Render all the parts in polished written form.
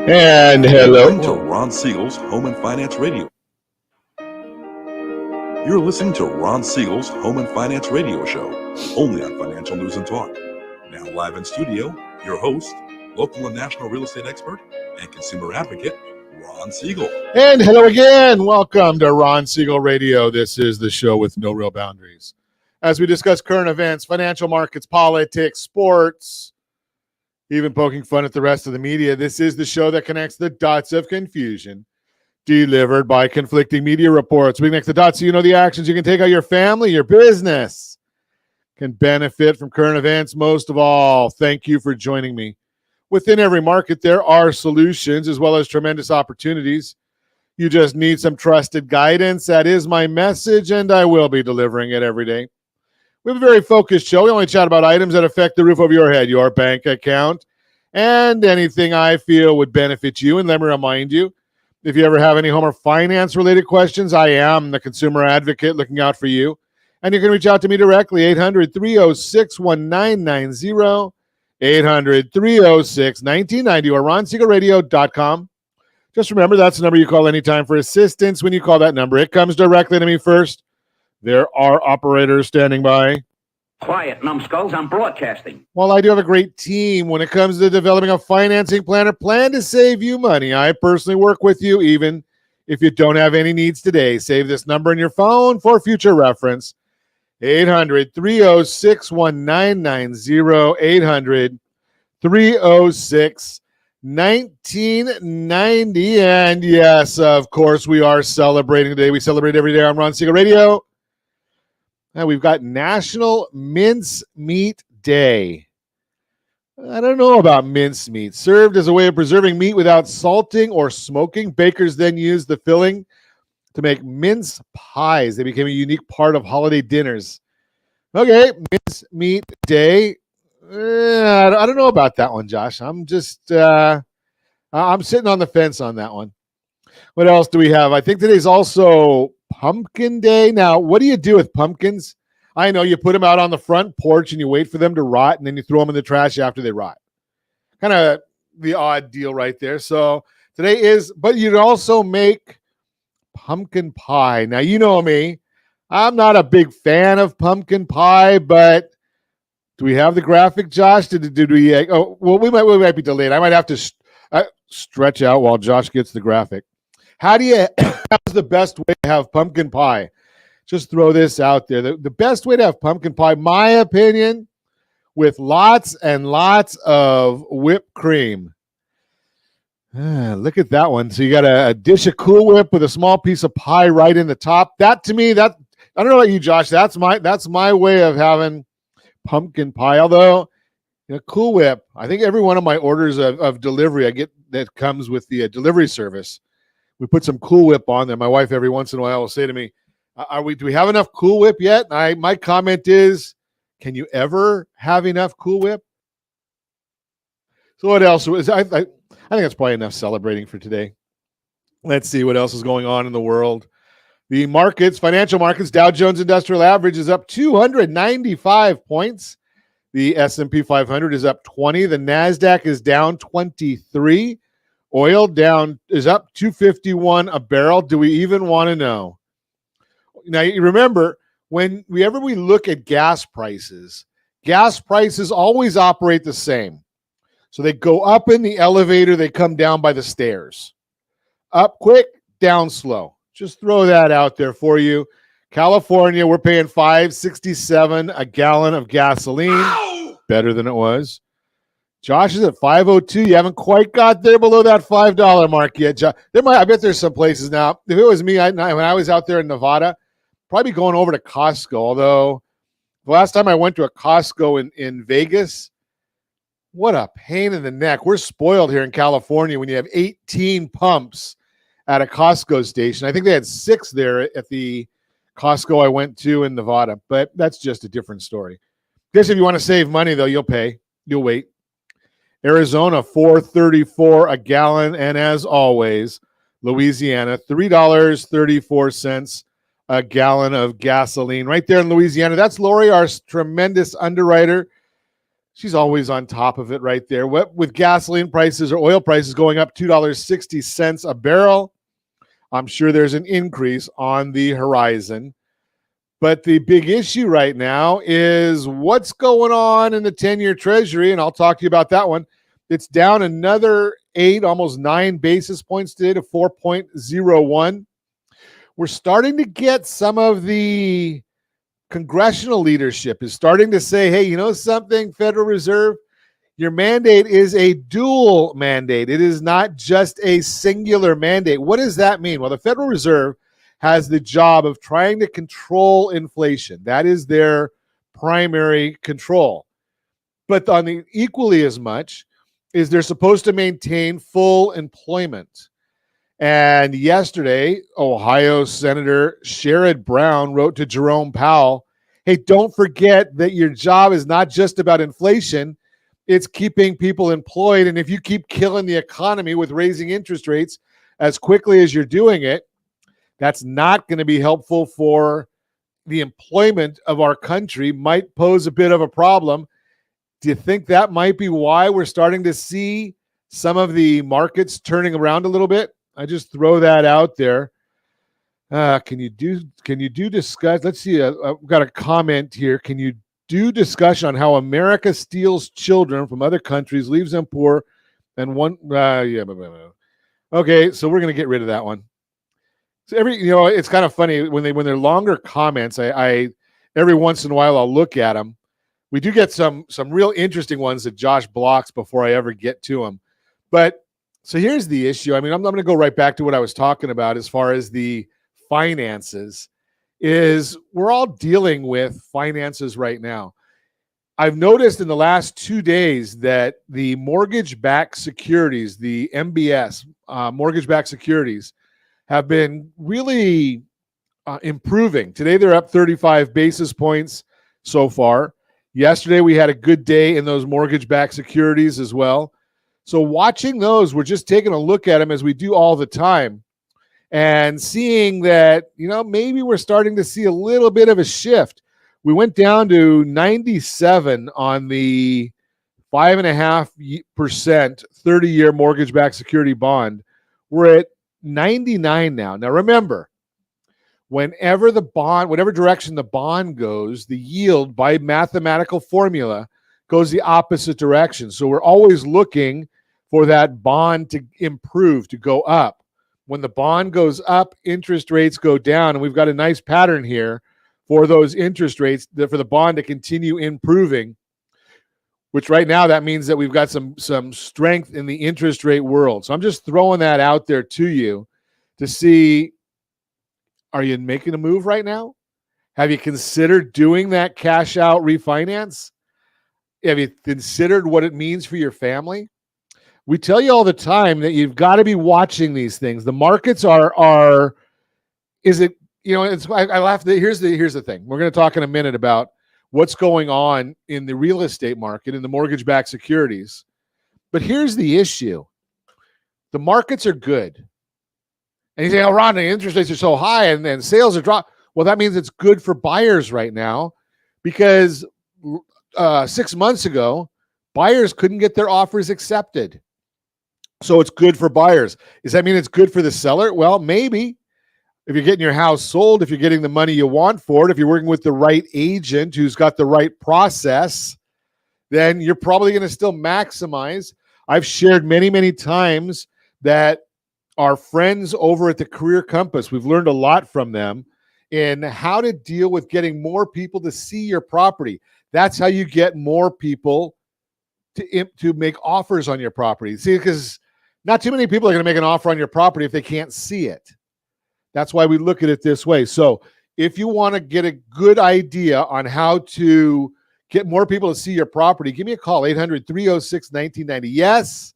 And You're hello. listening to Ron Siegel's Home and Finance Radio. You're listening to Ron Siegel's Home and Finance Radio Show, only on Financial News and Talk. Now live in studio, your host, local and national real estate expert and consumer advocate, Ron Siegel. And hello again. Welcome to Ron Siegel Radio. This is the show with no real boundaries. As we discuss current events, financial markets, politics, sports, even poking fun at the rest of the media, this is the show that connects the dots of confusion delivered by conflicting media reports. We connect the dots so you know the actions you can take on your family, your business can benefit from current events. Most of all, thank you for joining me. Within every market, there are solutions as well as tremendous opportunities. You just need some trusted guidance. That is my message, and I will be delivering it every day. We have a very focused show. We only chat about items that affect the roof over your head, your bank account, and anything I feel would benefit you. And let me remind you, if you ever have any home or finance-related questions, I am the consumer advocate looking out for you. And you can reach out to me directly, 800-306-1990, 800-306-1990, or ronsiegelradio.com. Just remember, that's the number you call anytime for assistance. When you call that number, it comes directly to me first. There are operators standing by. Quiet, numbskulls, I'm broadcasting. While I do have a great team when it comes to developing a financing plan or plan to save you money, I personally work with you even if you don't have any needs today. Save this number in your phone for future reference. 800-306-1990, 800-306-1990. And yes, of course, we are celebrating today. We celebrate every day on Ron Siegel Radio. Now we've got National Mincemeat Day. I don't know about mincemeat. Served as a way of preserving meat without salting or smoking, bakers then used the filling to make mince pies. They became a unique part of holiday dinners. Okay, Mincemeat Day. I don't know about that one, Josh. I'm sitting on the fence on that one. What else do we have? I think today's also Pumpkin Day. Now, what do you do with pumpkins? I know you put them out on the front porch and you wait for them to rot, and then you throw them in the trash after they rot. Kind of the odd deal right there. So today is, but you'd also make pumpkin pie. Now, you know me. I'm not a big fan of pumpkin pie, but do we have the graphic, Josh? Did we? Oh, well, we might be delayed. I might have to stretch out while Josh gets the graphic. How's the best way to have pumpkin pie? Just throw this out there. The best way to have pumpkin pie, my opinion, with lots and lots of whipped cream. Look at that one. So you got a dish of Cool Whip with a small piece of pie right in the top. That to me, I don't know about you, Josh. That's my way of having pumpkin pie. Although, Cool Whip, I think every one of my orders of delivery I get that comes with the delivery service, we put some Cool Whip on there. My wife every once in a while will say to me, do we have enough Cool Whip yet? And my comment is, can you ever have enough Cool Whip? So what else? I think that's probably enough celebrating for today. Let's see what else is going on in the world. The markets, financial markets, Dow Jones Industrial Average is up 295 points. The S&P 500 is up 20. The NASDAQ is down 23. Oil is up 251 a barrel. Do we even want to know? Now, you remember, whenever we look at gas prices always operate the same. So they go up in the elevator, they come down by the stairs. Up quick, down slow. Just throw that out there for you. California, we're paying $5.67 a gallon of gasoline. Ow! Better than it was. Josh is at $5.02. You haven't quite got there below that $5 mark yet. I bet there's some places now. If it was me, when I was out there in Nevada, probably going over to Costco. Although the last time I went to a Costco in Vegas, what a pain in the neck. We're spoiled here in California when you have 18 pumps at a Costco station. I think they had 6 there at the Costco I went to in Nevada, but that's just a different story. Guess if you want to save money, though, you'll pay. You'll wait. Arizona, $4.34 a gallon. And as always, Louisiana, $3.34 a gallon of gasoline. Right there in Louisiana. That's Lori, our tremendous underwriter. She's always on top of it right there. What with gasoline prices or oil prices going up $2.60 a barrel, I'm sure there's an increase on the horizon. But the big issue right now is what's going on in the 10-year Treasury, and I'll talk to you about that one. It's down another 8, almost 9 basis points today to 4.01. We're starting to get some of the congressional leadership is starting to say, hey, you know something, Federal Reserve, your mandate is a dual mandate. It is not just a singular mandate. What does that mean? Well, the Federal Reserve has the job of trying to control inflation. That is their primary control. But on the equally as much is they're supposed to maintain full employment. And yesterday, Ohio Senator Sherrod Brown wrote to Jerome Powell, hey, don't forget that your job is not just about inflation. It's keeping people employed. And if you keep killing the economy with raising interest rates as quickly as you're doing it, that's not going to be helpful for the employment of our country, might pose a bit of a problem. Do you think that might be why we're starting to see some of the markets turning around a little bit? I just throw that out there. Can you do discuss? Let's see. I've got a comment here. Can you do discussion on how America steals children from other countries, leaves them poor, and one? Okay, so we're gonna get rid of that one. So it's kind of funny when they're longer comments. I every once in a while I'll look at them. We do get some real interesting ones that Josh blocks before I ever get to them, but. So here's the issue. I mean, I'm going to go right back to what I was talking about as far as the finances is we're all dealing with finances right now. I've noticed in the last 2 days that the mortgage-backed securities, the MBS, mortgage-backed securities, have been really improving. Today, they're up 35 basis points so far. Yesterday, we had a good day in those mortgage-backed securities as well. So watching those, we're just taking a look at them as we do all the time and seeing that, maybe we're starting to see a little bit of a shift. We went down to 97 on the 5.5% 30-year mortgage-backed security bond. We're at 99 now. Now, remember, whatever direction the bond goes, the yield by mathematical formula goes the opposite direction. So we're always looking for that bond to improve, to go up. When the bond goes up, interest rates go down. And we've got a nice pattern here for those interest rates, for the bond to continue improving, which right now that means that we've got some strength in the interest rate world. So I'm just throwing that out there to you to see, are you making a move right now? Have you considered doing that cash out refinance? Have you considered what it means for your family? We tell you all the time that you've got to be watching these things. The markets are is it, I laugh. Here's the thing. We're going to talk in a minute about what's going on in the real estate market, in the mortgage-backed securities. But here's the issue. The markets are good. And you say, oh, Ron, the interest rates are so high and sales are dropping. Well, that means it's good for buyers right now because 6 months ago, buyers couldn't get their offers accepted. So it's good for buyers. Does that mean it's good for the seller? Well, maybe. If you're getting your house sold, if you're getting the money you want for it, if you're working with the right agent who's got the right process, then you're probably going to still maximize. I've shared many, many times that our friends over at the Career Compass, we've learned a lot from them in how to deal with getting more people to see your property. That's how you get more people to make offers on your property. See, because not too many people are going to make an offer on your property if they can't see it. That's why we look at it this way. So if you want to get a good idea on how to get more people to see your property, give me a call, 800-306-1990. Yes,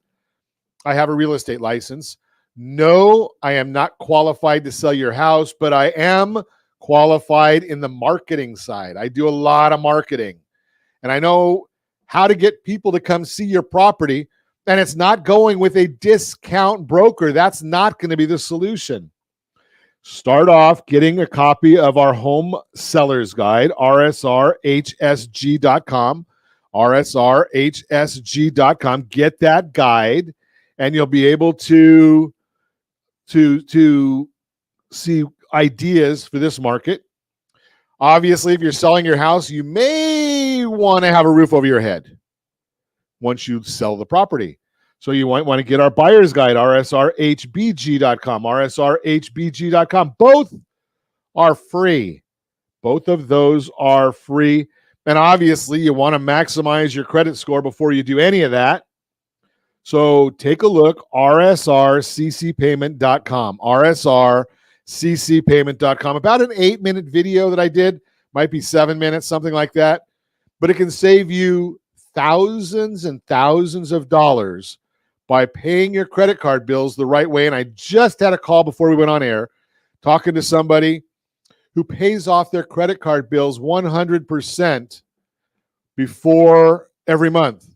I have a real estate license. No, I am not qualified to sell your house, but I am qualified in the marketing side. I do a lot of marketing, and I know how to get people to come see your property, and it's not going with a discount broker. That's not going to be the solution. Start off getting a copy of our home seller's guide, rsrhsg.com. rsrhsg.com. Get that guide, and you'll be able to see ideas for this market. Obviously, if you're selling your house, you may want to have a roof over your head once you sell the property. So you might want to get our buyer's guide, rsrhbg.com, rsrhbg.com. Both are free. Both of those are free. And obviously, you want to maximize your credit score before you do any of that. So take a look, rsrccpayment.com, rsrccpayment.com. About an 8-minute video that I did, might be 7 minutes, something like that. But it can save you thousands and thousands of dollars by paying your credit card bills the right way. And I just had a call before we went on air talking to somebody who pays off their credit card bills 100% before every month.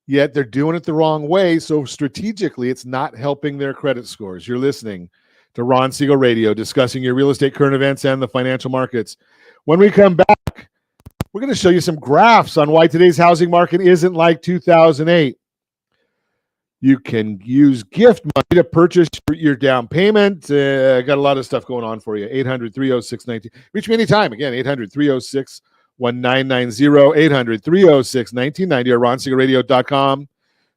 Yet they're doing it the wrong way. So strategically, it's not helping their credit scores. You're listening to Ron Siegel Radio, discussing your real estate current events and the financial markets. When we come back, we're going to show you some graphs on why today's housing market isn't like 2008. You can use gift money to purchase your down payment. Got a lot of stuff going on for you. 800-306-19. Reach me anytime. Again, 800-306-1990. 800-306-1990 or ronsiegelradio.com,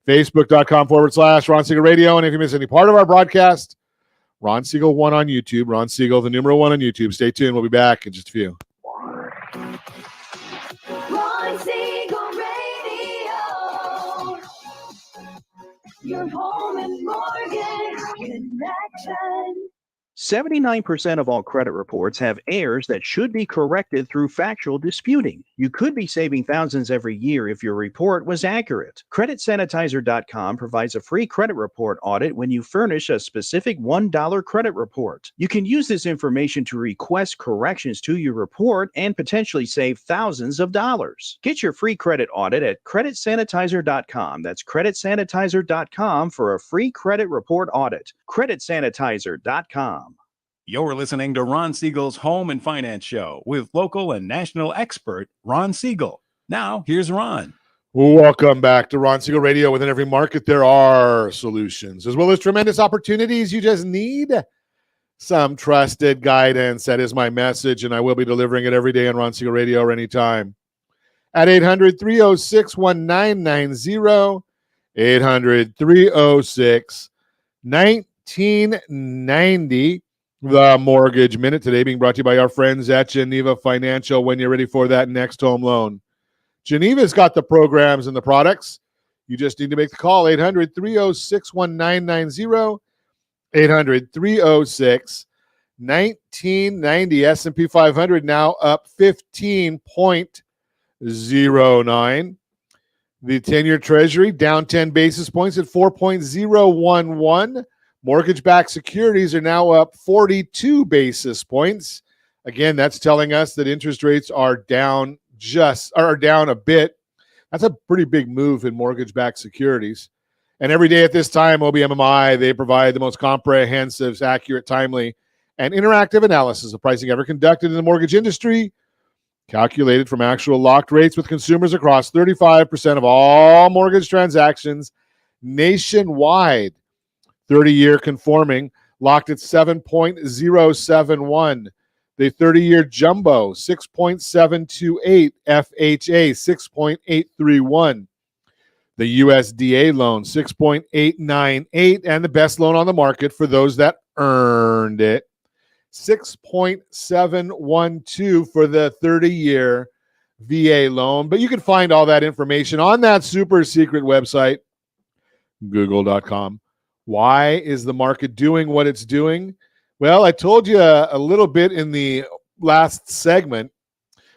facebook.com/Ron Siegel Radio. And if you miss any part of our broadcast, Ron Siegel 1 on YouTube. Ron Siegel, the numeral 1 on YouTube. Stay tuned. We'll be back in just a few. Ron Siegel Radio, your home and mortgage connection. 79% of all credit reports have errors that should be corrected through factual disputing. You could be saving thousands every year if your report was accurate. CreditSanitizer.com provides a free credit report audit when you furnish a specific $1 credit report. You can use this information to request corrections to your report and potentially save thousands of dollars. Get your free credit audit at CreditSanitizer.com. That's CreditSanitizer.com for a free credit report audit. CreditSanitizer.com. You're listening to Ron Siegel's Home and Finance Show with local and national expert Ron Siegel. Now, here's Ron. Welcome back to Ron Siegel Radio. Within every market, there are solutions, as well as tremendous opportunities. You just need some trusted guidance. That is my message, and I will be delivering it every day on Ron Siegel Radio or anytime. At 800-306-1990, 800-306-1990. The Mortgage Minute today being brought to you by our friends at Geneva Financial. When you're ready for that next home loan, Geneva's got the programs and the products. You just need to make the call. 800-306-1990, 800-306-1990. S&P 500 now up 15.09. The 10-year Treasury down 10 basis points at 4.011. Mortgage-backed securities are now up 42 basis points. Again, that's telling us that interest rates are down a bit. That's a pretty big move in mortgage-backed securities. And every day at this time, OBMMI, they provide the most comprehensive, accurate, timely, and interactive analysis of pricing ever conducted in the mortgage industry, calculated from actual locked rates with consumers across 35% of all mortgage transactions nationwide. 30-year conforming locked at 7.071. The 30-year jumbo, 6.728. FHA, 6.831. The USDA loan, 6.898. And the best loan on the market for those that earned it, 6.712 for the 30-year VA loan. But you can find all that information on that super secret website, google.com. Why is the market doing what it's doing? Well, I told you a little bit in the last segment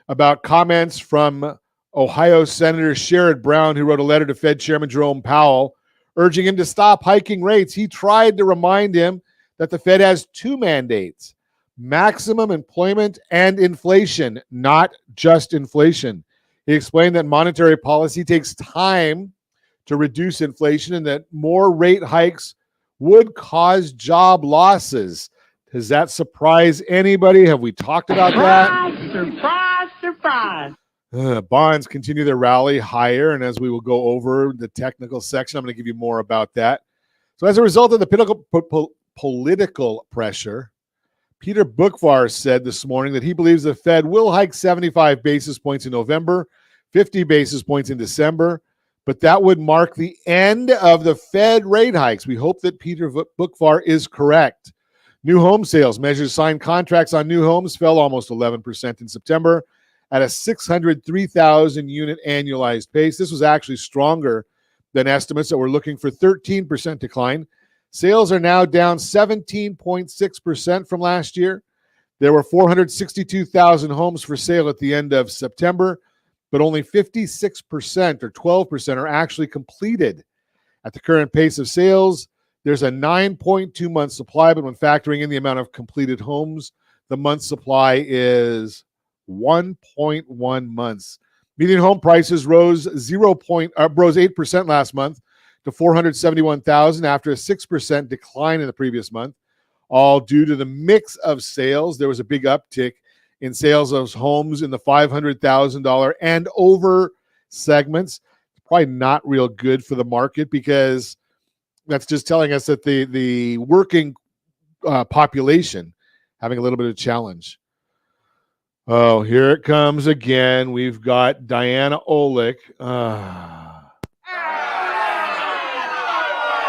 about comments from Ohio Senator Sherrod Brown, who wrote a letter to Fed Chairman Jerome Powell urging him to stop hiking rates. He tried to remind him that the Fed has two mandates: maximum employment and inflation, not just inflation. He explained that monetary policy takes time to reduce inflation and that more rate hikes would cause job losses. Does that surprise anybody? Have we talked about that? Surprise, surprise. Bonds continue their rally higher, and as we will go over the technical section, I'm going to give you more about that. So as a result of the political pressure, Peter Bookvar said this morning that he believes the Fed will hike 75 basis points in November, 50 basis points in December, but that would mark the end of the Fed rate hikes. We hope that Peter Bookvar is correct. New home sales measures signed contracts on new homes fell almost 11% in September at a 603,000 unit annualized pace. This was actually stronger than estimates that were looking for 13% decline. Sales are now down 17.6% from last year. There were 462,000 homes for sale at the end of September, but only 56% or 12% are actually completed. At the current pace of sales, there's a 9.2 month supply, but when factoring in the amount of completed homes, the month supply is 1.1 months. Median home prices rose 8% last month to 471,000 after a 6% decline in the previous month, all due to the mix of sales. There was a big uptick in sales of homes in the $500,000 and over segments. Probably not real good for the market because that's just telling us that the working population having a little bit of a challenge. Oh, here it comes again. We've got Diana Olick.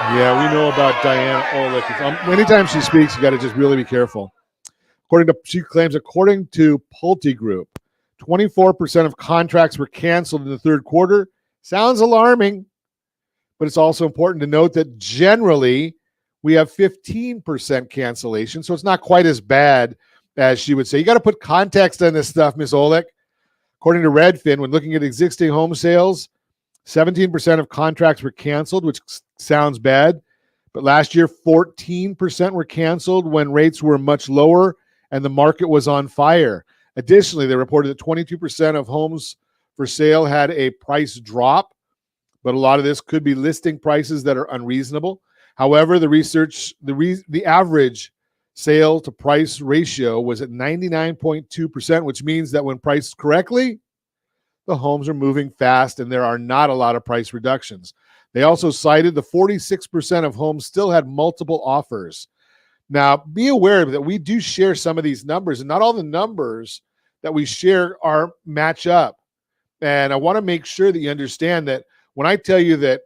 Yeah, we know about Diana Olick. Anytime she speaks, you got to just really be careful. She claims, according to Pulte Group, 24% of contracts were canceled in the third quarter. Sounds alarming, but it's also important to note that generally we have 15% cancellation, so it's not quite as bad as she would say. You got to put context on this stuff, Miss Olick. According to Redfin, when looking at existing home sales, 17% of contracts were canceled, which sounds bad. But last year, 14% were canceled when rates were much lower and the market was on fire. Additionally, they reported that 22% of homes for sale had a price drop, but a lot of this could be listing prices that are unreasonable. However, the average sale to price ratio was at 99.2%, which means that when priced correctly, the homes are moving fast and there are not a lot of price reductions. They also cited the 46% of homes still had multiple offers. Now, be aware that we do share some of these numbers, and not all the numbers that we share are match up. And I want to make sure that you understand that when I tell you that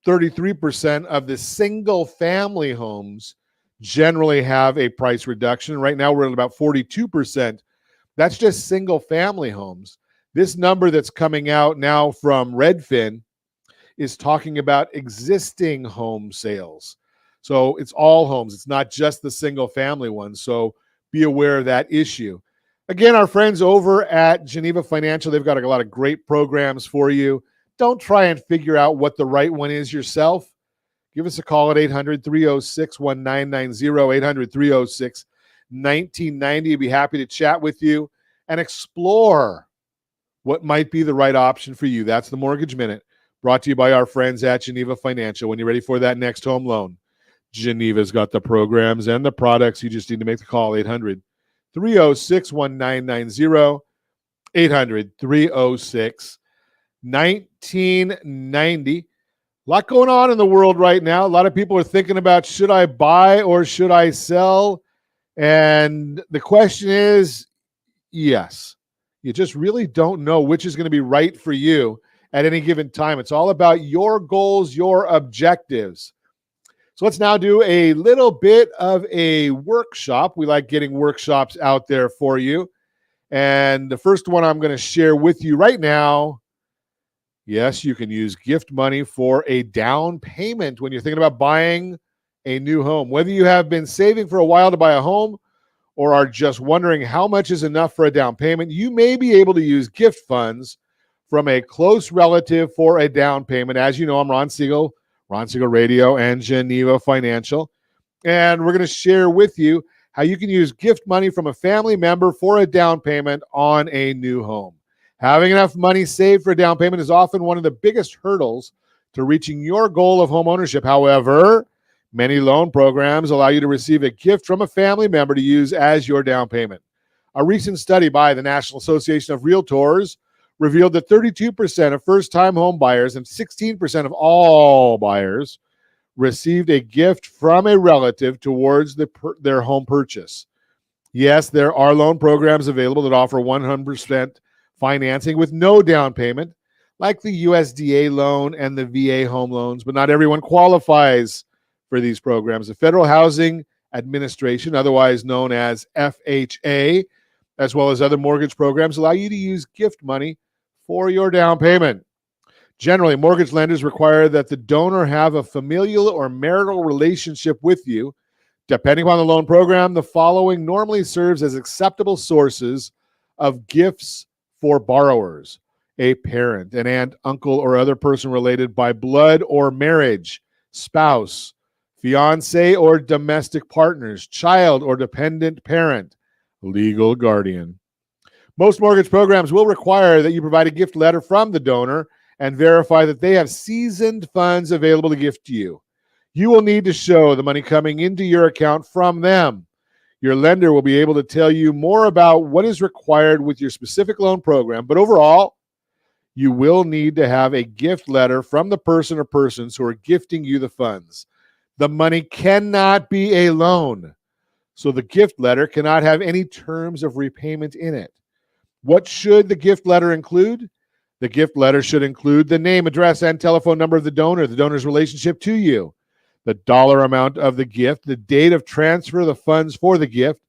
33% of the single family homes generally have a price reduction, right now we're at about 42%. That's just single family homes. This number that's coming out now from Redfin is talking about existing home sales. So it's all homes. It's not just the single family ones. So be aware of that issue. Again, our friends over at Geneva Financial, they've got a lot of great programs for you. Don't try and figure out what the right one is yourself. Give us a call at 800-306-1990, 800-306-1990. We'd be happy to chat with you and explore what might be the right option for you. That's the Mortgage Minute, brought to you by our friends at Geneva Financial. When you're ready for that next home loan, Geneva's got the programs and the products. You just need to make the call, 800-306-1990, 800-306-1990. A lot going on in the world right now. A lot of people are thinking about, should I buy or should I sell? And the question is, yes. You just really don't know which is going to be right for you at any given time. It's all about your goals, your objectives. So let's now do a little bit of a workshop. We like getting workshops out there for you. And the first one I'm going to share with you right now, yes, you can use gift money for a down payment when you're thinking about buying a new home. Whether you have been saving for a while to buy a home or are just wondering how much is enough for a down payment, you may be able to use gift funds from a close relative for a down payment. As you know, I'm Ron Siegel Radio and Geneva Financial. And we're going to share with you how you can use gift money from a family member for a down payment on a new home. Having enough money saved for a down payment is often one of the biggest hurdles to reaching your goal of home ownership. However, many loan programs allow you to receive a gift from a family member to use as your down payment. A recent study by the National Association of Realtors revealed that 32% of first-time home buyers and 16% of all buyers received a gift from a relative towards their home purchase. Yes, there are loan programs available that offer 100% financing with no down payment, like the USDA loan and the VA home loans, but not everyone qualifies for these programs. The Federal Housing Administration, otherwise known as FHA, as well as other mortgage programs, allow you to use gift money for your down payment. Generally, mortgage lenders require that the donor have a familial or marital relationship with you. Depending upon the loan program, the following normally serves as acceptable sources of gifts for borrowers: a parent, an aunt, uncle, or other person related by blood or marriage, spouse, fiance or domestic partners, child or dependent parent, legal guardian. Most mortgage programs will require that you provide a gift letter from the donor and verify that they have seasoned funds available to gift to you. You will need to show the money coming into your account from them. Your lender will be able to tell you more about what is required with your specific loan program, but overall, you will need to have a gift letter from the person or persons who are gifting you the funds. The money cannot be a loan, so the gift letter cannot have any terms of repayment in it. What should the gift letter include? The gift letter should include the name, address, and telephone number of the donor's relationship to you, the dollar amount of the gift, the date of transfer of the funds for the gift,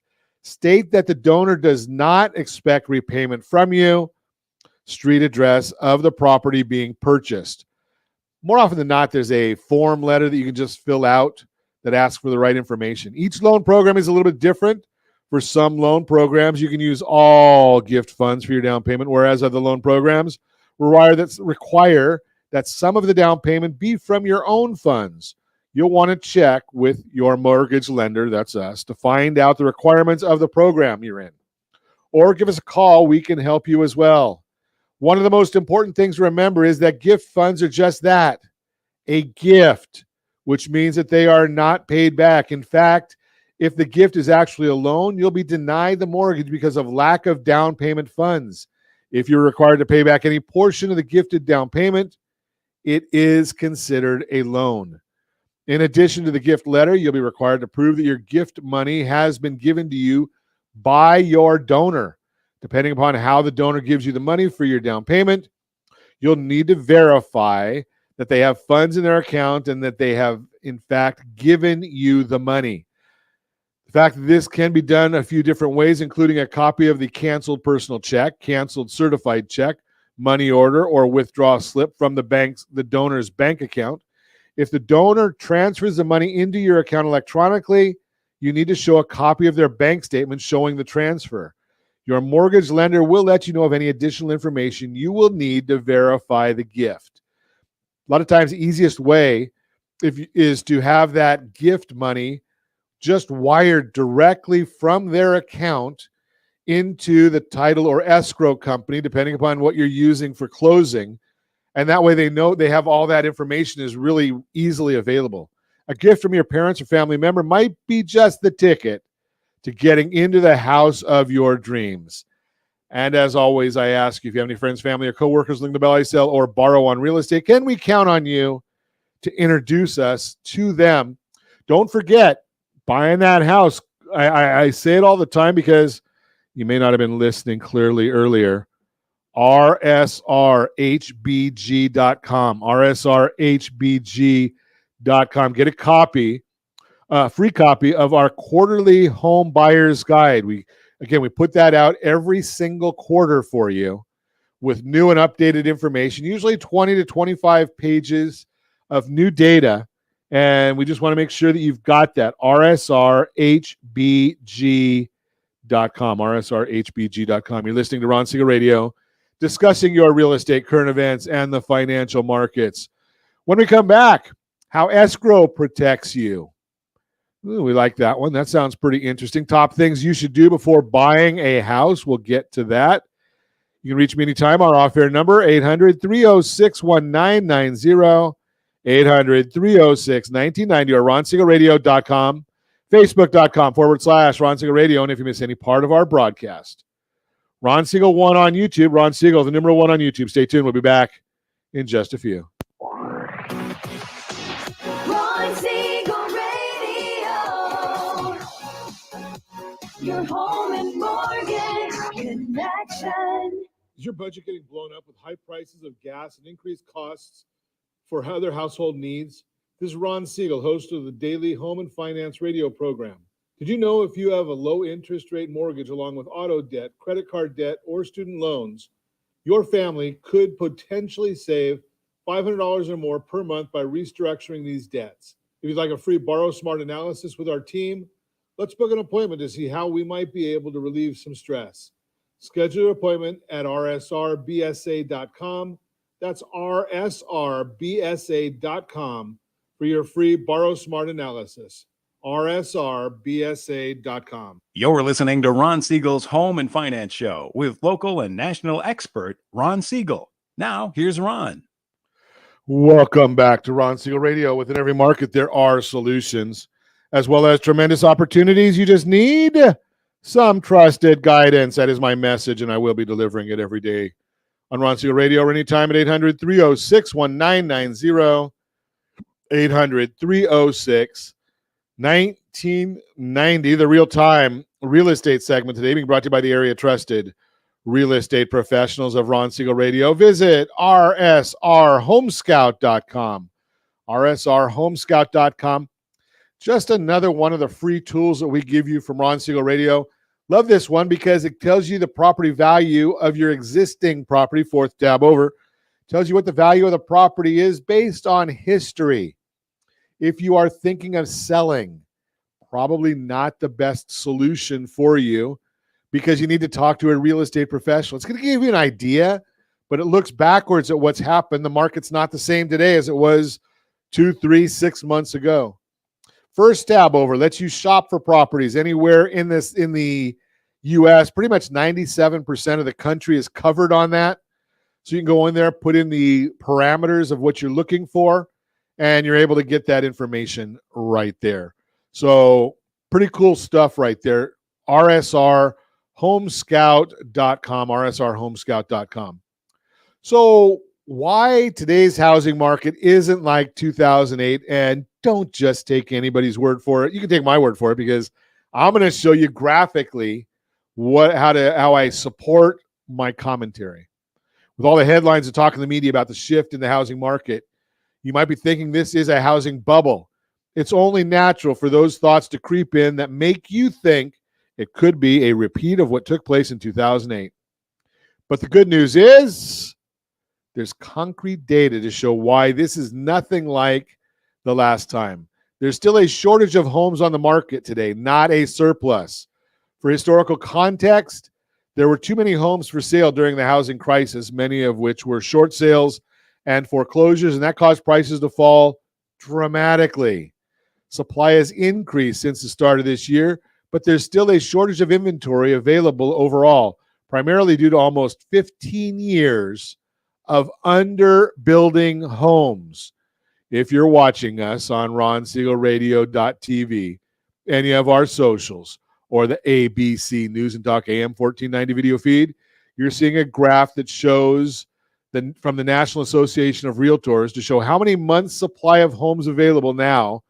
state that the donor does not expect repayment from you, street address of the property being purchased. More often than not, there's a form letter that you can just fill out that asks for the right information. Each loan program is a little bit different. For some loan programs, you can use all gift funds for your down payment, whereas other loan programs require that some of the down payment be from your own funds. You'll want to check with your mortgage lender, that's us, to find out the requirements of the program you're in. Or give us a call. We can help you as well. One of the most important things to remember is that gift funds are just that, a gift, which means that they are not paid back. In fact, if the gift is actually a loan, you'll be denied the mortgage because of lack of down payment funds. If you're required to pay back any portion of the gifted down payment, it is considered a loan. In addition to the gift letter, you'll be required to prove that your gift money has been given to you by your donor. Depending upon how the donor gives you the money for your down payment, you'll need to verify that they have funds in their account and that they have, in fact, given you the money. The fact that this can be done a few different ways, including a copy of the canceled personal check, canceled certified check, money order, or withdrawal slip from the donor's bank account. If the donor transfers the money into your account electronically, you need to show a copy of their bank statement showing the transfer. Your mortgage lender will let you know of any additional information you will need to verify the gift. A lot of times, the easiest way is to have that gift money just wired directly from their account into the title or escrow company, depending upon what you're using for closing. And that way they know they have all that information is really easily available. A gift from your parents or family member might be just the ticket to getting into the house of your dreams. And as always, I ask you, if you have any friends, family, or coworkers looking to buy, sell, or borrow on real estate, can we count on you to introduce us to them? Don't forget, buying that house. I say it all the time because you may not have been listening clearly earlier. RSRHBG.com. RSRHBG.com. Get a copy, free copy of our quarterly home buyer's guide. We put that out every single quarter for you with new and updated information, usually 20 to 25 pages of new data. And we just want to make sure that you've got that. RSRHBG.com. RSRHBG.com. You're listening to Ron Siegel Radio, discussing your real estate, current events, and the financial markets. When we come back, how escrow protects you. Ooh, we like that one. That sounds pretty interesting. Top things you should do before buying a house. We'll get to that. You can reach me anytime. Our off-air number, 800-306-1990. 800-306-1990 or RonSiegelRadio.com, Facebook.com/Ron Siegel Radio. And if you miss any part of our broadcast, Ron Siegel 1 on YouTube. Ron Siegel, the number 1 on YouTube. Stay tuned. We'll be back in just a few. Ron Siegel Radio. Your home and mortgage connection. Is your budget getting blown up with high prices of gas and increased costs for other household needs? This is Ron Siegel, host of the daily Home and Finance radio program. Did you know if you have a low interest rate mortgage along with auto debt, credit card debt, or student loans, your family could potentially save $500 or more per month by restructuring these debts? If you'd like a free Borrow Smart analysis with our team, let's book an appointment to see how we might be able to relieve some stress. Schedule your appointment at rsrbsa.com. That's rsrbsa.com for your free Borrow Smart analysis. rsrbsa.com. You're listening to Ron Siegel's Home and Finance Show with local and national expert Ron Siegel. Now, here's Ron. Welcome back to Ron Siegel Radio. Within every market, there are solutions, as well as tremendous opportunities. You just need some trusted guidance. That is my message, and I will be delivering it every day on Ron Siegel Radio or anytime at 800-306-1990, 800-306-1990. The real-time real estate segment today being brought to you by the area trusted real estate professionals of Ron Siegel Radio. Visit rsrhomescout.com, rsrhomescout.com. Just another one of the free tools that we give you from Ron Siegel Radio. Love this one because it tells you the property value of your existing property. Fourth tab over. Tells you what the value of the property is based on history. If you are thinking of selling, probably not the best solution for you because you need to talk to a real estate professional. It's going to give you an idea, but it looks backwards at what's happened. The market's not the same today as it was 2, 3, 6 months ago. First tab over lets you shop for properties anywhere in the U.S. Pretty much 97% of the country is covered on that. So you can go in there, put in the parameters of what you're looking for, and you're able to get that information right there. So pretty cool stuff right there. rsrhomescout.com, rsrhomescout.com. So why today's housing market isn't like 2008, and don't just take anybody's word for it. You can take my word for it because I'm going to show you graphically how I support my commentary. With all the headlines that talk in the media about the shift in the housing market, you might be thinking this is a housing bubble. It's only natural for those thoughts to creep in that make you think it could be a repeat of what took place in 2008. But the good news is there's concrete data to show why this is nothing like the last time. There's still a shortage of homes on the market today, not a surplus. For historical context, there were too many homes for sale during the housing crisis, many of which were short sales and foreclosures, and that caused prices to fall dramatically. Supply has increased since the start of this year, but there's still a shortage of inventory available overall, primarily due to almost 15 years of underbuilding homes. If you're watching us on ronsiegelradio.tv, any of our socials, or the ABC News and Talk AM 1490 video feed, you're seeing a graph that shows from the National Association of Realtors to show how many months supply of homes available now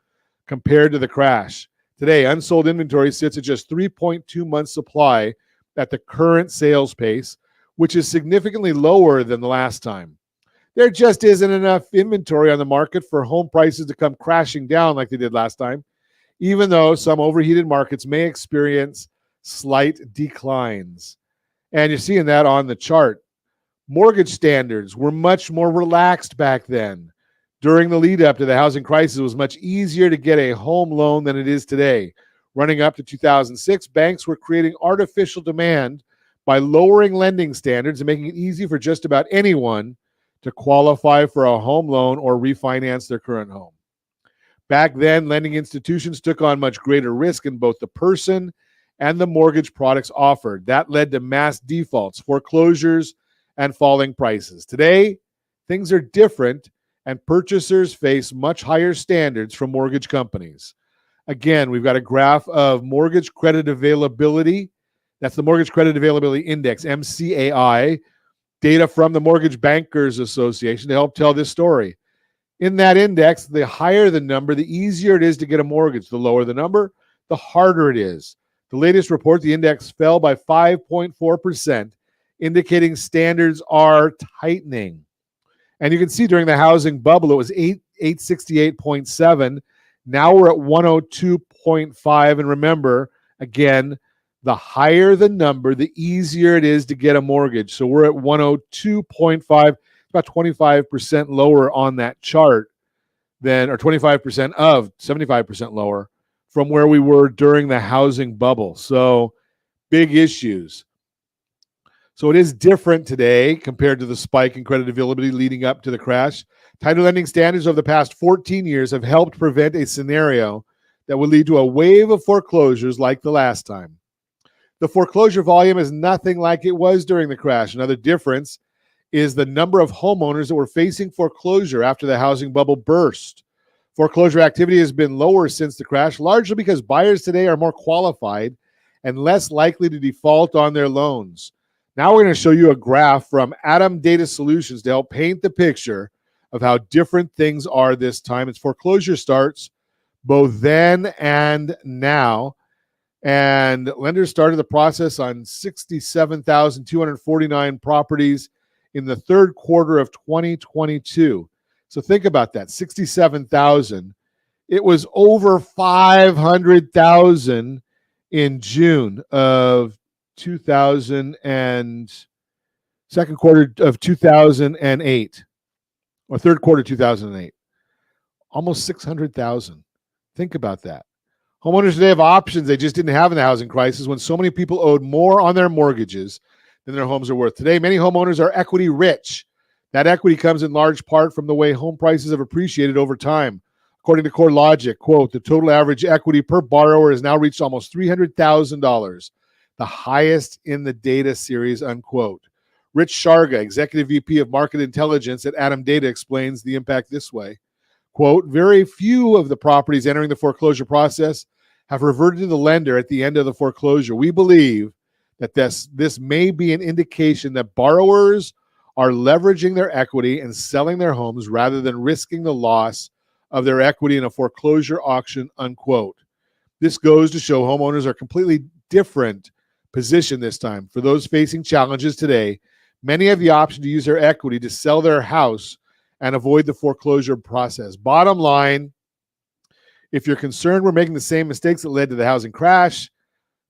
compared to the crash. Today, unsold inventory sits at just 3.2 months supply at the current sales pace, which is significantly lower than the last time. There just isn't enough inventory on the market for home prices to come crashing down like they did last time, even though some overheated markets may experience slight declines. And you're seeing that on the chart. Mortgage standards were much more relaxed back then. During the lead up to the housing crisis, it was much easier to get a home loan than it is today. Running up to 2006, banks were creating artificial demand by lowering lending standards and making it easy for just about anyone to qualify for a home loan or refinance their current home. Back then, lending institutions took on much greater risk in both the person and the mortgage products offered. That led to mass defaults, foreclosures, and falling prices. Today, things are different, and purchasers face much higher standards from mortgage companies. Again, we've got a graph of mortgage credit availability That's the Mortgage Credit Availability Index, MCAI, data from the Mortgage Bankers Association to help tell this story. In that index, the higher the number, the easier it is to get a mortgage. The lower the number, the harder it is. The latest report, the index fell by 5.4%, indicating standards are tightening. And you can see during the housing bubble, it was 868.7. Now we're at 102.5. And remember, again, the higher the number, the easier it is to get a mortgage. So we're at 102.5, about 25% lower on that chart than, or 25% of 75% lower from where we were during the housing bubble. So big issues. So it is different today compared to the spike in credit availability leading up to the crash. Tighter lending standards over the past 14 years have helped prevent a scenario that would lead to a wave of foreclosures like the last time. The foreclosure volume is nothing like it was during the crash. Another difference is the number of homeowners that were facing foreclosure after the housing bubble burst. Foreclosure activity has been lower since the crash, largely because buyers today are more qualified and less likely to default on their loans. Now we're going to show you a graph from Atom Data Solutions to help paint the picture of how different things are this time. It's foreclosure starts both then and now. And lenders started the process on 67,249 properties in the third quarter of 2022. So think about that, 67,000. It was over 500,000 in June of 2000 and second quarter of 2008, or third quarter 2008. Almost 600,000. Think about that. Homeowners today have options they just didn't have in the housing crisis when so many people owed more on their mortgages than their homes are worth. Today, many homeowners are equity rich. That equity comes in large part from the way home prices have appreciated over time. According to CoreLogic, quote, the total average equity per borrower has now reached almost $300,000, the highest in the data series, unquote. Rich Sharga, Executive VP of Market Intelligence at Atom Data, explains the impact this way. Quote, very few of the properties entering the foreclosure process have reverted to the lender at the end of the foreclosure. We believe that this may be an indication that borrowers are leveraging their equity and selling their homes rather than risking the loss of their equity in a foreclosure auction, unquote. This goes to show homeowners are completely different position this time. For those facing challenges today, many have the option to use their equity to sell their house and avoid the foreclosure process. Bottom line, if you're concerned we're making the same mistakes that led to the housing crash,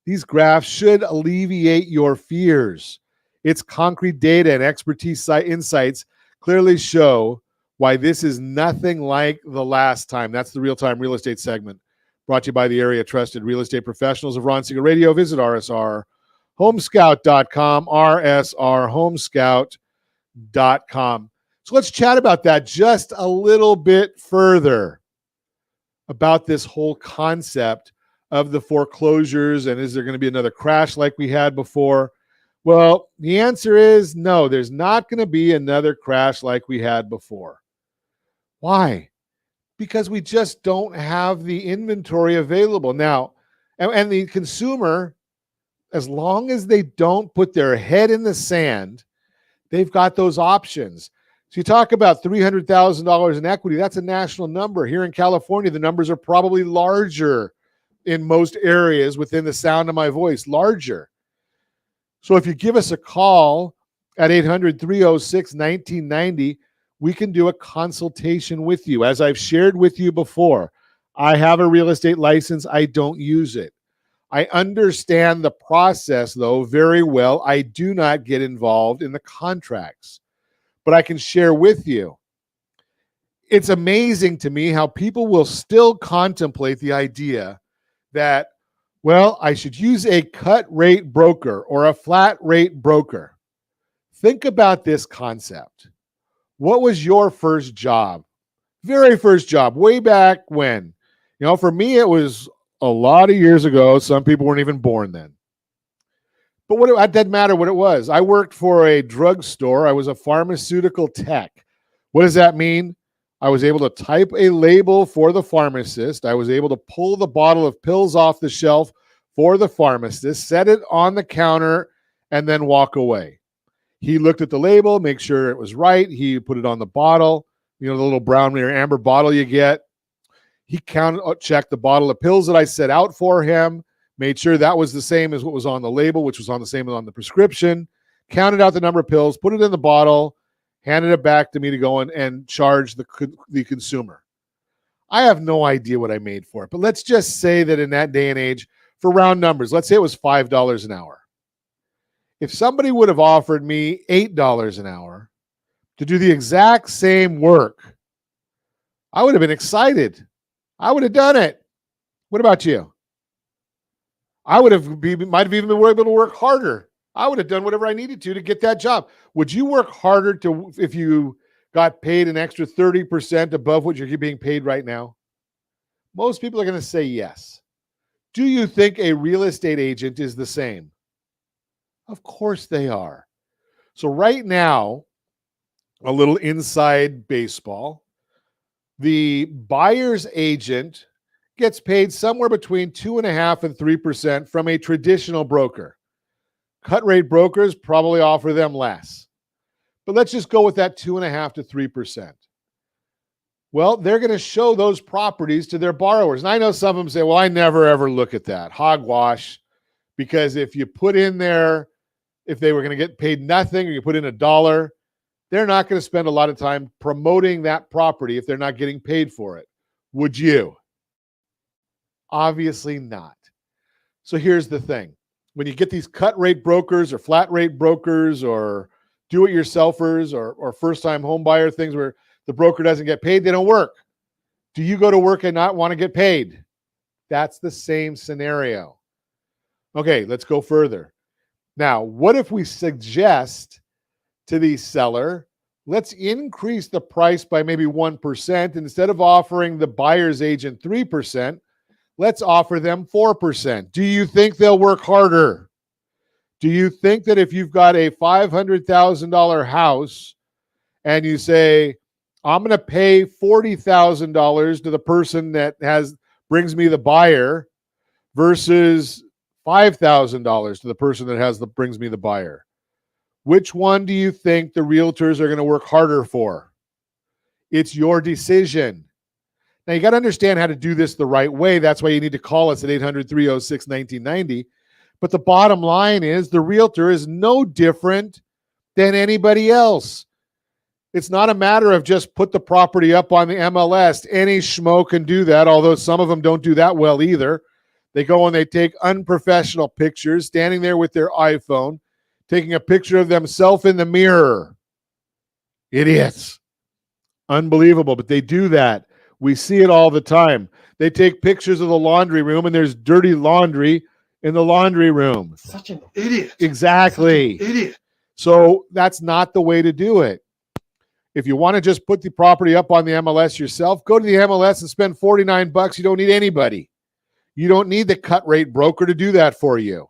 these graphs should alleviate your fears. Its concrete data and expertise insights clearly show why this is nothing like the last time. That's the Real-Time Real Estate segment, brought to you by the area trusted real estate professionals of Ron Siegel Radio. Visit rsrhomescout.com, rsrhomescout.com. So let's chat about that just a little bit further, about this whole concept of the foreclosures, and is there going to be another crash like we had before? Well, the answer is no, there's not going to be another crash like we had before. Why? Because we just don't have the inventory available. Now, and the consumer, as long as they don't put their head in the sand, they've got those options. So you talk about $300,000 in equity, that's a national number. Here in California, the numbers are probably larger in most areas within the sound of my voice, larger. So if you give us a call at 800-306-1990, we can do a consultation with you. As I've shared with you before, I have a real estate license. I don't use it. I understand the process, though, very well. I do not get involved in the contracts, but I can share with you. It's amazing to me how people will still contemplate the idea that, well, I should use a cut rate broker or a flat rate broker. Think about this concept. What was your first job? Very first job, way back when? You know, for me, it was a lot of years ago. Some people weren't even born then. But it doesn't matter what it was. I worked for a drugstore. I was a pharmaceutical tech. What does that mean? I was able to type a label for the pharmacist. I was able to pull the bottle of pills off the shelf for the pharmacist, set it on the counter, and then walk away. He looked at the label, make sure it was right. He put it on the bottle, the little brown or amber bottle you get. He checked the bottle of pills that I set out for him, made sure that was the same as what was on the label, which was on the same as on the prescription, counted out the number of pills, put it in the bottle, handed it back to me to go in and charge the consumer. I have no idea what I made for it, but let's just say that in that day and age, for round numbers, let's say it was $5 an hour. If somebody would have offered me $8 an hour to do the exact same work, I would have been excited. I would have done it. What about you? I might have even been able to work harder. I would have done whatever I needed to get that job. Would you work harder if you got paid an extra 30% above what you're being paid right now? Most people are going to say yes. Do you think a real estate agent is the same? Of course they are. So right now, a little inside baseball, the buyer's agent gets paid somewhere between 2.5% and 3% from a traditional broker. Cut rate brokers probably offer them less. But let's just go with that 2.5% to 3%. Well, they're going to show those properties to their borrowers. And I know some of them say, well, I never ever look at that. Hogwash. Because if you put in there, if they were going to get paid nothing or you put in $1, they're not going to spend a lot of time promoting that property if they're not getting paid for it. Would you? Obviously not. So here's the thing. When you get these cut rate brokers or flat rate brokers or do-it-yourselfers or first-time home buyer things where the broker doesn't get paid, they don't work. Do you go to work and not want to get paid? That's the same scenario. Okay, let's go further. Now, what if we suggest to the seller, let's increase the price by maybe 1%. Instead of offering the buyer's agent 3%, let's offer them 4%. Do you think they'll work harder? Do you think that if you've got a $500,000 house and you say, I'm going to pay $40,000 to the person that brings me the buyer versus $5,000 to the person that brings me the buyer, which one do you think the realtors are going to work harder for? It's your decision. Now, you got to understand how to do this the right way. That's why you need to call us at 800-306-1990. But the bottom line is the realtor is no different than anybody else. It's not a matter of just put the property up on the MLS. Any schmo can do that, although some of them don't do that well either. They go and they take unprofessional pictures, standing there with their iPhone, taking a picture of themselves in the mirror. Idiots. Unbelievable, but they do that. We see it all the time. They take pictures of the laundry room, and there's dirty laundry in the laundry room. Such an idiot. Exactly. Such an idiot. So that's not the way to do it. If you want to just put the property up on the MLS yourself, go to the MLS and spend $49. You don't need anybody. You don't need the cut rate broker to do that for you.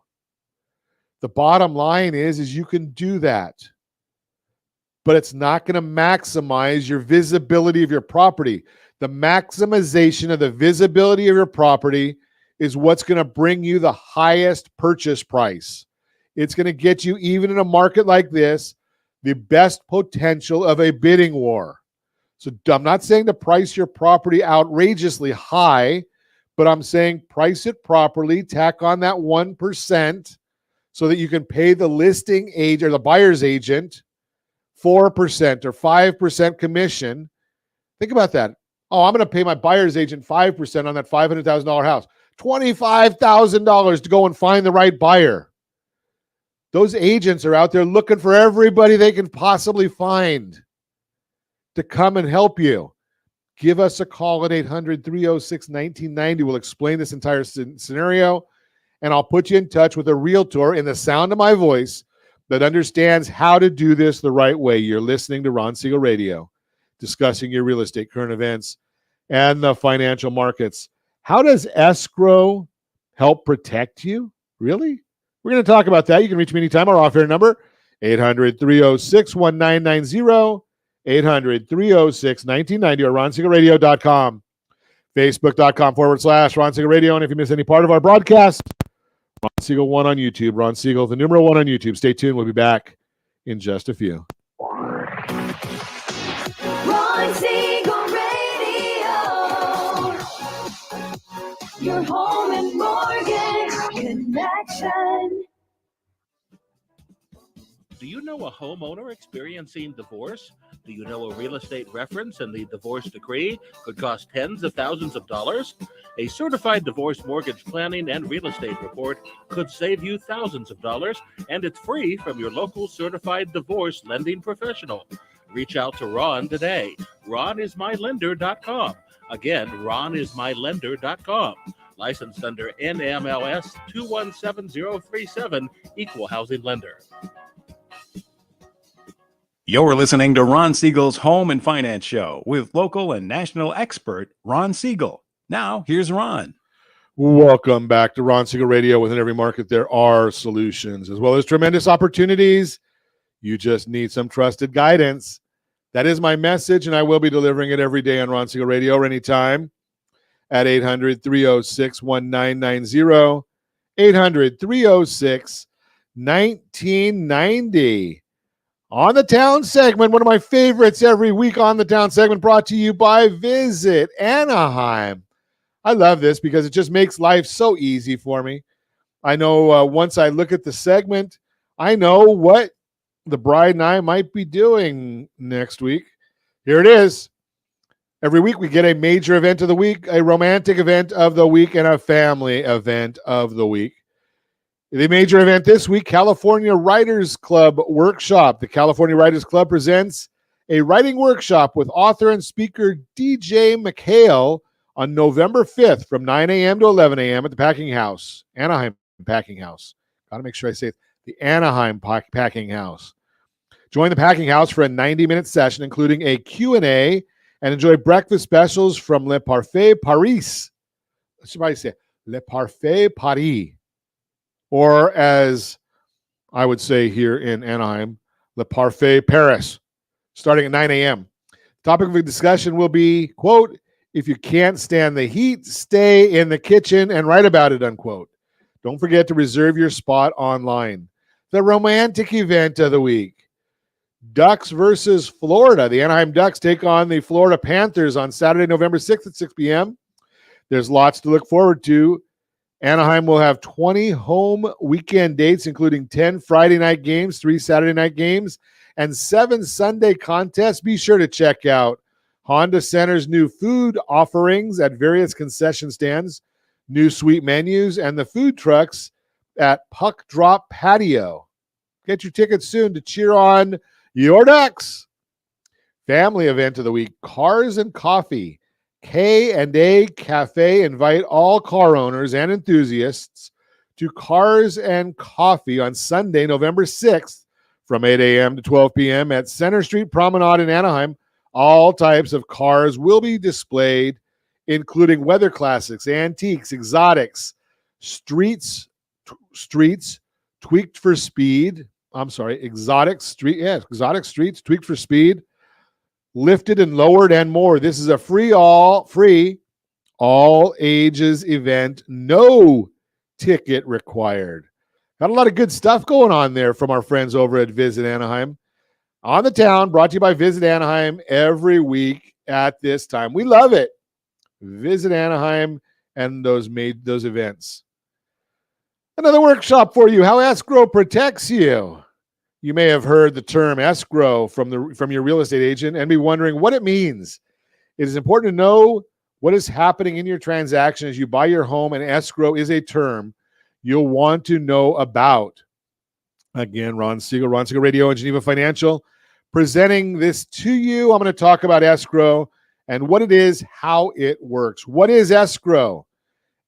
The bottom line is you can do that, but it's not going to maximize your visibility of your property. The maximization of the visibility of your property is what's going to bring you the highest purchase price. It's going to get you, even in a market like this, the best potential of a bidding war. So I'm not saying to price your property outrageously high, but I'm saying price it properly, tack on that 1% so that you can pay the listing agent or the buyer's agent 4% or 5% commission. Think about that. Oh, I'm going to pay my buyer's agent 5% on that $500,000 house. $25,000 to go and find the right buyer. Those agents are out there looking for everybody they can possibly find to come and help you. Give us a call at 800-306-1990. We'll explain this entire scenario, and I'll put you in touch with a realtor in the sound of my voice that understands how to do this the right way. You're listening to Ron Siegel Radio, discussing your real estate, current events, and the financial markets. How does escrow help protect you? Really? We're going to talk about that. You can reach me anytime. Our off-air number, 800-306-1990, 800-306-1990, or ronsiegelradio.com, facebook.com/Ron Siegel Radio. And if you miss any part of our broadcast, Ron Siegel 1 on YouTube. Ron Siegel, the numeral 1 on YouTube. Stay tuned. We'll be back in just a few. Ron Siegel Radio. Your home and mortgage connection. Do you know a homeowner experiencing divorce? Do you know a real estate reference and the divorce decree could cost tens of thousands of dollars? A certified divorce mortgage planning and real estate report could save you thousands of dollars, and it's free from your local certified divorce lending professional. Reach out to Ron today. RonIsMyLender.com. Again, RonIsMyLender.com. Licensed under NMLS 217037, Equal Housing Lender. You're listening to Ron Siegel's Home and Finance Show with local and national expert Ron Siegel. Now, here's Ron. Welcome back to Ron Siegel Radio. Within every market, there are solutions as well as tremendous opportunities. You just need some trusted guidance. That is my message, and I will be delivering it every day on Ron Siegel Radio or anytime at 800-306-1990, 800-306-1990. On the Town segment, one of my favorites every week on the Town segment, brought to you by Visit Anaheim. I love this because it just makes life so easy for me. I know once I look at the segment, I know what the bride and I might be doing next week. Here it is. Every week we get a major event of the week, a romantic event of the week, and a family event of the week. The major event this week, California Writers Club Workshop. The California Writers Club presents a writing workshop with author and speaker DJ McHale on November 5th from 9 a.m. to 11 a.m. at the Packing House, Anaheim Packing House. Got to make sure I say it, the Anaheim Packing House. Join the Packing House for a 90-minute session, including a Q&A, and enjoy breakfast specials from Le Parfait Paris. Let's probably say Le Parfait Paris. Or as I would say here in Anaheim, Le Parfait Paris, starting at 9 a.m. Topic of the discussion will be, quote, if you can't stand the heat, stay in the kitchen and write about it, unquote. Don't forget to reserve your spot online. The romantic event of the week, Ducks versus Florida. The Anaheim Ducks take on the Florida Panthers on Saturday, November 6th at 6 p.m. There's lots to look forward to. Anaheim will have 20 home weekend dates, including 10 Friday night games, 3 Saturday night games, and 7 Sunday contests. Be sure to check out Honda Center's new food offerings at various concession stands, new sweet menus, and the food trucks at Puck Drop Patio. Get your tickets soon to cheer on your Ducks. Family event of the week, Cars and Coffee. K&A Cafe invite all car owners and enthusiasts to Cars and Coffee on Sunday, November 6th from 8 a.m. to 12 p.m. at Center Street Promenade in Anaheim. All types of cars will be displayed, including weather classics, antiques, exotics, streets, tweaked for speed. Exotic streets, tweaked for speed, lifted and lowered, and more. This is a free all ages event, no ticket required. Got a lot of good stuff going on there from our friends over at Visit Anaheim. On the Town, brought to you by Visit Anaheim every week at this time. We love it. Visit Anaheim and those events. Another workshop for you, how escrow protects you. You may have heard the term escrow from your real estate agent and be wondering what it means. It is important to know what is happening in your transaction as you buy your home, and escrow is a term you'll want to know about. Again, Ron Siegel Radio and Geneva Financial, presenting this to you. I'm going to talk about escrow and what it is, how it works. What is escrow?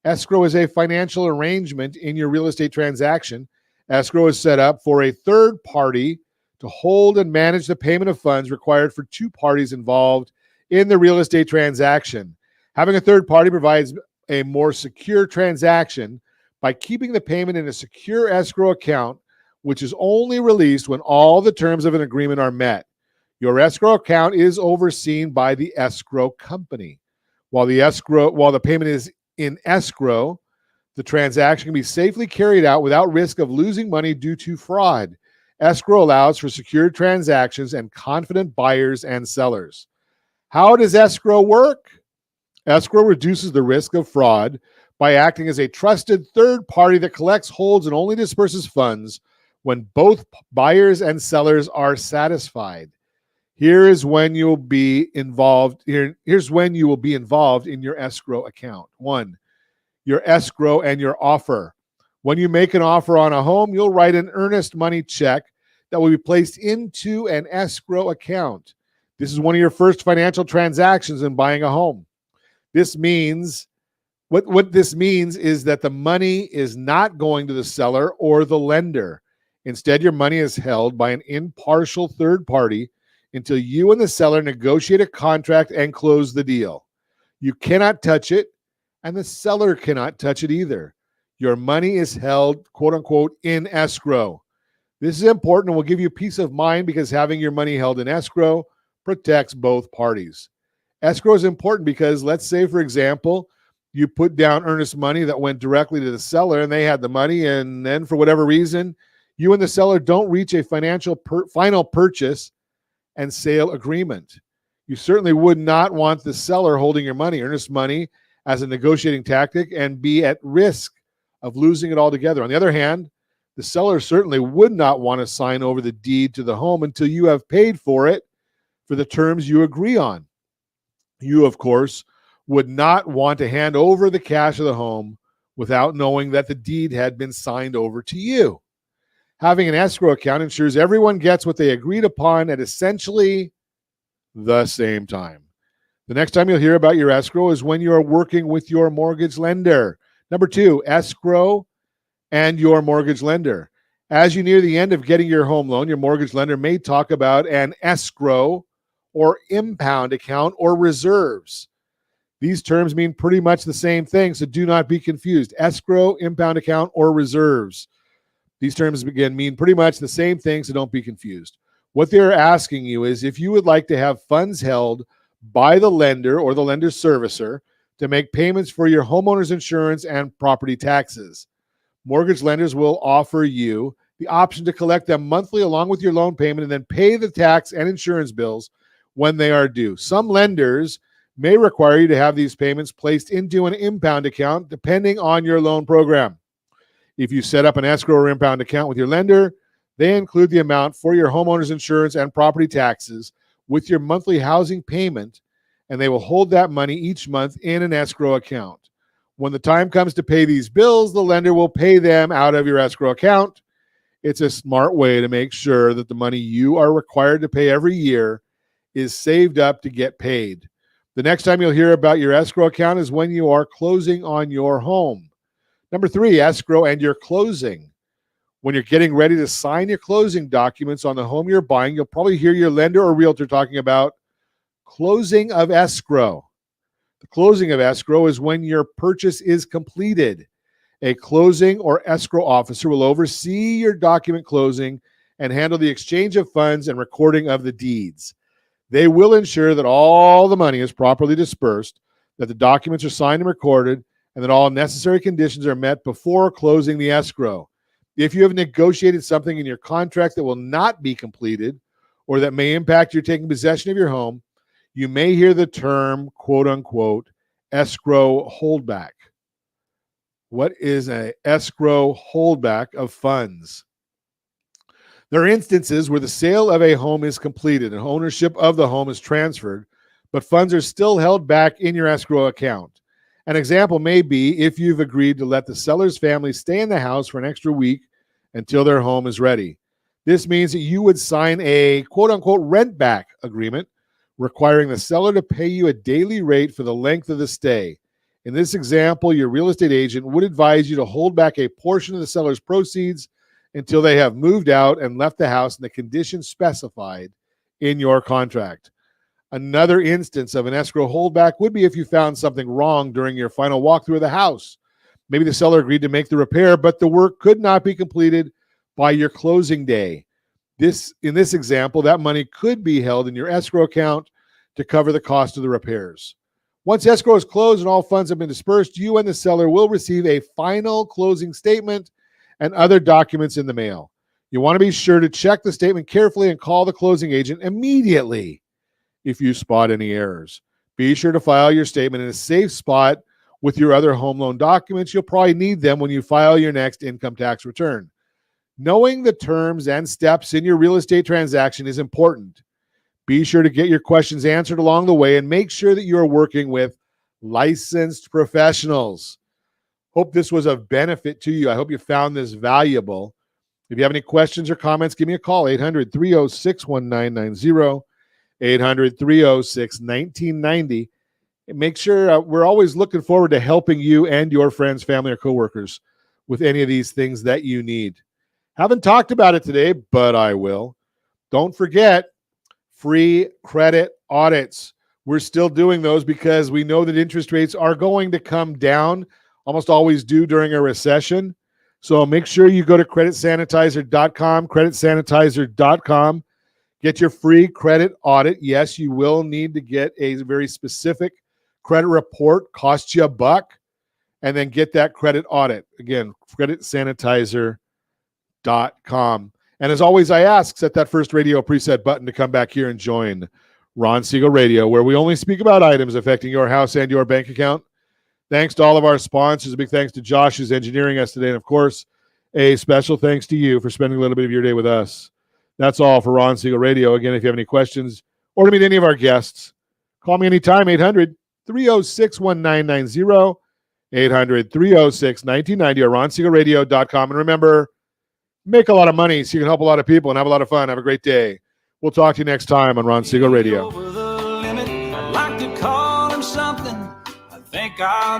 Escrow is a financial arrangement in your real estate transaction. Escrow is set up for a third party to hold and manage the payment of funds required for two parties involved in the real estate transaction. Having a third party provides a more secure transaction by keeping the payment in a secure escrow account, which is only released when all the terms of an agreement are met. Your escrow account is overseen by the escrow company. While the payment is in escrow, The transaction can be safely carried out without risk of losing money due to fraud. Escrow allows for secured transactions and confident buyers and sellers. How does escrow work? Escrow reduces the risk of fraud by acting as a trusted third party that collects, holds, and only disperses funds when both buyers and sellers are satisfied. Here's when you'll be involved. Here's when you will be involved in your escrow account. 1, your escrow and your offer. When you make an offer on a home, you'll write an earnest money check that will be placed into an escrow account. This is one of your first financial transactions in buying a home. This means what this means is that the money is not going to the seller or the lender. Instead, your money is held by an impartial third party until you and the seller negotiate a contract and close the deal. You cannot touch it, and the seller cannot touch it either. Your money is held, quote unquote, in escrow. This is important and will give you peace of mind because having your money held in escrow protects both parties. Escrow is important because, let's say, for example, you put down earnest money that went directly to the seller and they had the money, and then for whatever reason, you and the seller don't reach a final purchase and sale agreement. You certainly would not want the seller holding your money, earnest money, as a negotiating tactic and be at risk of losing it altogether. On the other hand, the seller certainly would not want to sign over the deed to the home until you have paid for it for the terms you agree on. You, of course, would not want to hand over the cash of the home without knowing that the deed had been signed over to you. Having an escrow account ensures everyone gets what they agreed upon at essentially the same time. The next time you'll hear about your escrow is when you are working with your mortgage lender. Number 2, escrow and your mortgage lender. As you near the end of getting your home loan, your mortgage lender may talk about an escrow or impound account or reserves. These terms mean pretty much the same thing, so do not be confused. Escrow, impound account, or reserves. These terms, again, mean pretty much the same thing, so don't be confused. What they're asking you is if you would like to have funds held by the lender or the lender's servicer to make payments for your homeowner's insurance and property taxes. Mortgage lenders will offer you the option to collect them monthly along with your loan payment and then pay the tax and insurance bills when they are due. Some lenders may require you to have these payments placed into an impound account depending on your loan program. If you set up an escrow or impound account with your lender, they include the amount for your homeowner's insurance and property taxes with your monthly housing payment, and they will hold that money each month in an escrow account. When the time comes to pay these bills, the lender will pay them out of your escrow account. It's a smart way to make sure that the money you are required to pay every year is saved up to get paid. The next time you'll hear about your escrow account is when you are closing on your home. Number 3, escrow and your closing. When you're getting ready to sign your closing documents on the home you're buying, you'll probably hear your lender or realtor talking about closing of escrow. The closing of escrow is when your purchase is completed. A closing or escrow officer will oversee your document closing and handle the exchange of funds and recording of the deeds. They will ensure that all the money is properly dispersed, that the documents are signed and recorded, and that all necessary conditions are met before closing the escrow. If you have negotiated something in your contract that will not be completed or that may impact your taking possession of your home, you may hear the term, quote unquote, escrow holdback. What is an escrow holdback of funds? There are instances where the sale of a home is completed and ownership of the home is transferred, but funds are still held back in your escrow account. An example may be if you've agreed to let the seller's family stay in the house for an extra week until their home is ready. This means that you would sign a quote-unquote rent-back agreement requiring the seller to pay you a daily rate for the length of the stay. In this example, your real estate agent would advise you to hold back a portion of the seller's proceeds until they have moved out and left the house in the conditions specified in your contract. Another instance of an escrow holdback would be if you found something wrong during your final walkthrough of the house. Maybe the seller agreed to make the repair, but the work could not be completed by your closing day. In this example, that money could be held in your escrow account to cover the cost of the repairs. Once escrow is closed and all funds have been dispersed, you and the seller will receive a final closing statement and other documents in the mail. You want to be sure to check the statement carefully and call the closing agent immediately if you spot any errors. Be sure to file your statement in a safe spot with your other home loan documents. You'll probably need them when you file your next income tax return. Knowing the terms and steps in your real estate transaction is important. Be sure to get your questions answered along the way and make sure that you are working with licensed professionals. Hope this was of benefit to you. I hope you found this valuable. If you have any questions or comments, give me a call, 800-306-1990, 800-306-1990. And make sure we're always looking forward to helping you and your friends, family, or coworkers with any of these things that you need. Haven't talked about it today, but I will. Don't forget, free credit audits. We're still doing those because we know that interest rates are going to come down, almost always do during a recession. So make sure you go to creditsanitizer.com, creditsanitizer.com. Get your free credit audit. Yes, you will need to get a very specific credit report, cost you $1, and then get that credit audit. Again, creditsanitizer.com. And as always, I ask, set that first radio preset button to come back here and join Ron Siegel Radio, where we only speak about items affecting your house and your bank account. Thanks to all of our sponsors. A big thanks to Josh, who's engineering us today. And, of course, a special thanks to you for spending a little bit of your day with us. That's all for Ron Siegel Radio. Again, if you have any questions or to meet any of our guests, call me anytime, 800-306-1990, 800-306-1990, or ronsiegelradio.com. And remember, make a lot of money so you can help a lot of people and have a lot of fun. Have a great day. We'll talk to you next time on Ron Siegel Radio. Over the limit, I'd like to call him something. I think I'll